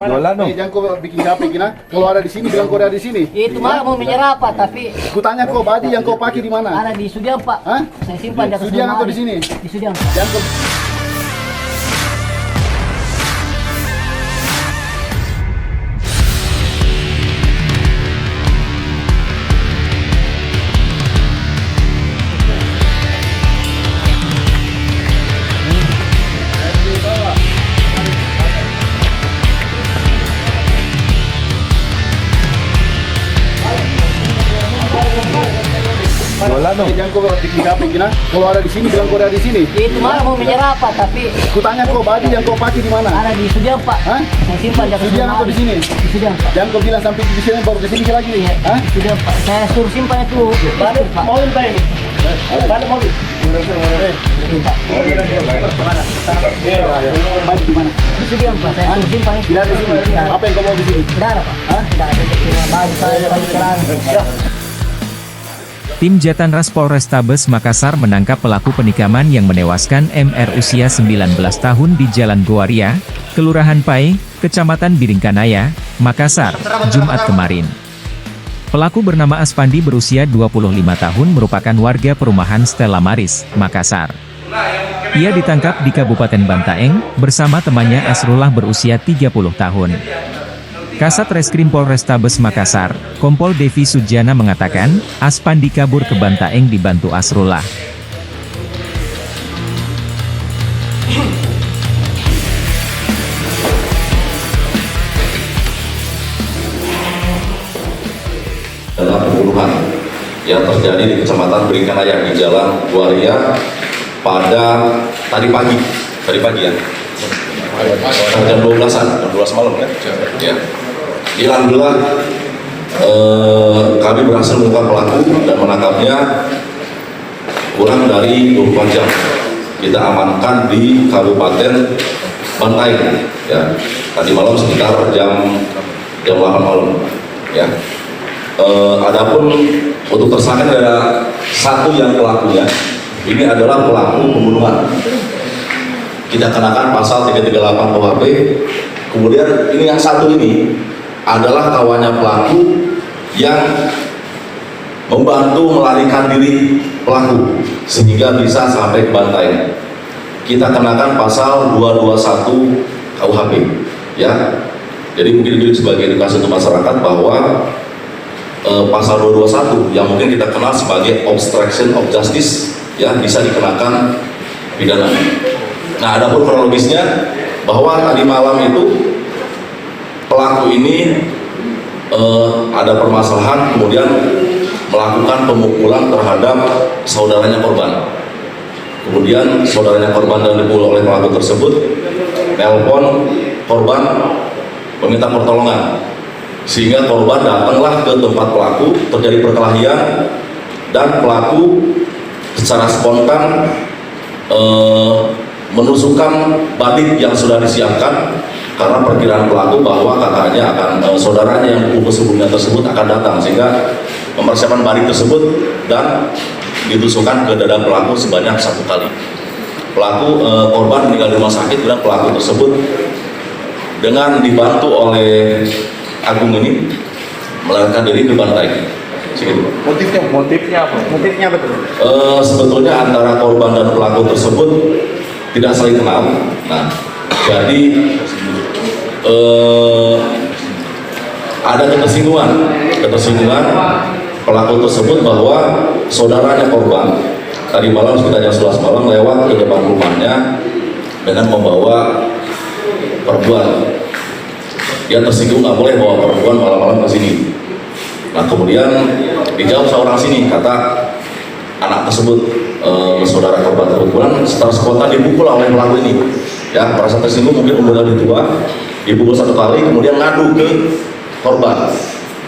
Jualan dong. Jangan kau bikin capek kena. Kalau ada di sini bilang kau ada di sini. Itu mah mau menyerah Pak, tapi Kutanya kau badi yang kau pakai di mana? ada di Sudiang Pak. Hah? Saya simpan di atas Sudiang atau lemari. di sini? Di Sudiang. Jangan kau Jualan dong. jangan kau bikin capek kena. Kalau ada di sini bilang kau ada di sini. Itu mah mau menyerah Pak, tapi Kutanya kau badi yang kau pakai di mana? ada di Sudiang Pak. Hah? Saya simpan di atas Sudiang atau di sini? Di Sudiang Pak. Jangan kau bilang sampai di sini baru ke sini lagi. Iya, Hah? di Sudiang Pak. Saya suruh simpan itu. Balik Pak. Mobil Pak ini. Balik mobil. Ini, Pak. Badi di mana? Di Sudiang Pak. Saya suruh simpan itu. Tidak ada di sini. Apa yang kau mau di sini? Tidak ada Pak. Hah? Tidak ada. Cuma baju saya baju celana. Tim Jatanras Polrestabes Makassar menangkap pelaku penikaman yang menewaskan MR usia 19 tahun di Jalan Goaria, Kelurahan Pai, Kecamatan Biringkanaya, Makassar, Jumat kemarin. Pelaku bernama Aspandi berusia 25 tahun merupakan warga perumahan Stella Maris, Makassar. Ia ditangkap di Kabupaten Bantaeng, bersama temannya Asrullah berusia 30 tahun. Kasat Reskrim Polrestabes Makassar, Kompol Devi Sujana mengatakan, Aspandi kabur ke Bantaeng dibantu Asrullah. Adalah pembunuhan yang terjadi di Kecamatan Biringkanaya di Jalan Goaria pada tadi pagi ya. Jam 12-an, jam 12 malam kan? Ya. Alhamdulillah kami berhasil mengungkap pelaku dan menangkapnya kurang dari 24 jam. Kita amankan di Kabupaten Bantaeng ya. Tadi malam sekitar jam 8 malam ya. Adapun untuk tersangka ada satu yang pelakunya. Ini adalah pelaku pembunuhan. Kita kenakan pasal 338 KUHP. Kemudian ini yang satu ini adalah kawannya pelaku yang membantu melarikan diri pelaku sehingga bisa sampai ke Bantaeng. Kita kenakan pasal 221 KUHP ya. Jadi mungkin itu sebagai edukasi untuk masyarakat bahwa pasal 221 yang mungkin kita kenal sebagai obstruction of justice ya bisa dikenakan pidana. Nah, ada pun kronologisnya bahwa tadi malam itu pelaku ini ada permasalahan kemudian melakukan pemukulan terhadap saudaranya korban. Kemudian saudaranya korban dan dipukul oleh pelaku tersebut nelpon korban meminta pertolongan, sehingga korban datanglah ke tempat pelaku, terjadi perkelahian dan pelaku secara spontan menusukkan badik yang sudah disiapkan karena perkiraan pelaku bahwa katanya akan saudaranya yang dipukul sebelumnya tersebut akan datang, sehingga mempersiapkan badik tersebut dan ditusukkan ke dada pelaku sebanyak 1 kali. Pelaku korban meninggal di rumah sakit dan pelaku tersebut dengan dibantu oleh Agung ini melarikan diri ke Bantaeng. Segitu. Motifnya apa? Motifnya betul. Sebetulnya antara korban dan pelaku tersebut tidak saling kenal. Nah, jadi ada ketersinggungan pelaku tersebut bahwa saudaranya korban tadi malam sekitar jam 11 malam lewat ke depan rumahnya dengan membawa perempuan. Dia tersinggung nggak boleh bawa perempuan malam-malam ke sini. Nah, kemudian dijawab seorang sini, kata anak tersebut, saudara korban kebetulan setelah spontan dipukul oleh pelaku ini. Ya, merasa tersinggung, mungkin umurnya lebih tua, dipukul 1 kali, kemudian ngadu ke korban.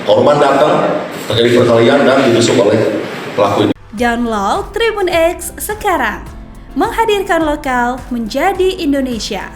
Korban datang, terjadi perkelahian dan ditusuk oleh pelaku ini. Download Tribun X sekarang, menghadirkan lokal menjadi Indonesia.